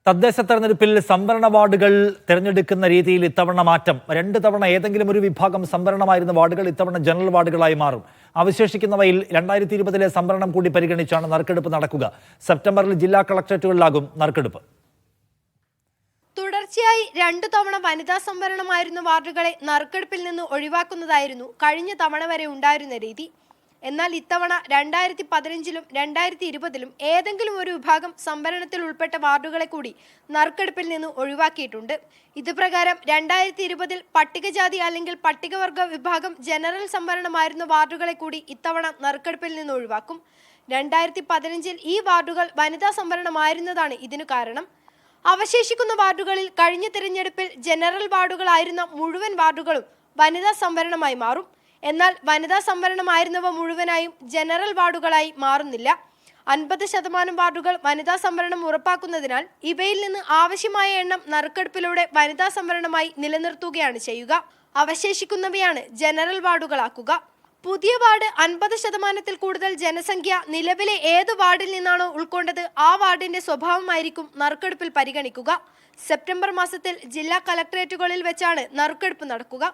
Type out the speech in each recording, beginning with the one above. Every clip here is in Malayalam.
തദ്ദേശ തെരഞ്ഞെടുപ്പിൽ സംവരണ വാർഡുകൾ തിരഞ്ഞെടുക്കുന്ന രീതിയിൽ ഇത്തവണ മാറ്റം. 2 തവണ ഏതെങ്കിലും ഒരു വിഭാഗം സംവരണമായിരുന്ന വാർഡുകൾ ഇത്തവണ ജനറൽ വാർഡുകളായി മാറും. അവശേഷിക്കുന്നവയിൽ 2020 സംവരണം കൂടി പരിഗണിച്ചാണ് നറുക്കെടുപ്പ് നടക്കുക. സെപ്റ്റംബറിൽ ജില്ലാ കളക്ടറേറ്റുകളിലാകും നറുക്കെടുപ്പ്. തുടർച്ചയായി 2 തവണ വനിതാ സംവരണമായിരുന്ന വാർഡുകളെ നറുക്കെടുപ്പിൽ നിന്ന് ഒഴിവാക്കുന്നതായിരുന്നു കഴിഞ്ഞ തവണ വരെ ഉണ്ടായിരുന്ന രീതി. എന്നാൽ ഇത്തവണ 2015-ലും 2020-ലും ഏതെങ്കിലും ഒരു വിഭാഗം സംവരണത്തിൽ ഉൾപ്പെട്ട വാർഡുകളെ കൂടി നറുക്കെടുപ്പിൽ നിന്ന് ഒഴിവാക്കിയിട്ടുണ്ട്. ഇതുപ്രകാരം 2020-ൽ പട്ടികജാതി അല്ലെങ്കിൽ പട്ടികവർഗ വിഭാഗം ജനറൽ സംവരണമായിരുന്ന വാർഡുകളെ കൂടി ഇത്തവണ നറുക്കെടുപ്പിൽ നിന്ന് ഒഴിവാക്കും. 2015-ൽ ഈ വാർഡുകൾ വനിതാ സംവരണമായിരുന്നതാണ് ഇതിനു കാരണം. അവശേഷിക്കുന്ന വാർഡുകളിൽ കഴിഞ്ഞ തിരഞ്ഞെടുപ്പിൽ ജനറൽ വാർഡുകളായിരുന്ന മുഴുവൻ വാർഡുകളും വനിതാ സംവരണമായി മാറും. എന്നാൽ വനിതാ സംവരണമായിരുന്നവ മുഴുവനായും ജനറൽ വാർഡുകളായി മാറുന്നില്ല. 50% വാർഡുകൾ വനിതാ സംവരണം ഉറപ്പാക്കുന്നതിനാൽ ഇവയിൽ നിന്ന് ആവശ്യമായ എണ്ണം നറുക്കെടുപ്പിലൂടെ വനിതാ സംവരണമായി നിലനിർത്തുകയാണ് ചെയ്യുക. അവശേഷിക്കുന്നവയാണ് ജനറൽ വാർഡുകളാക്കുക. പുതിയ വാർഡ് 50%-ൽ കൂടുതൽ ജനസംഖ്യ നിലവിലെ ഏത് വാർഡിൽ നിന്നാണോ ഉൾക്കൊണ്ടത് ആ വാർഡിന്റെ സ്വഭാവമായിരിക്കും നറുക്കെടുപ്പിൽ പരിഗണിക്കുക. സെപ്റ്റംബർ മാസത്തിൽ ജില്ലാ കളക്ടറേറ്റുകളിൽ വെച്ചാണ് നറുക്കെടുപ്പ് നടക്കുക.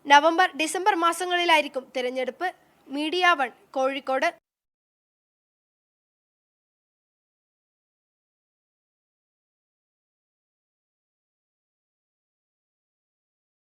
നവംബർ, ഡിസംബർ മാസങ്ങളിലായിരിക്കും തിരഞ്ഞെടുപ്പ്. മീഡിയ 1 കോഴിക്കോട്.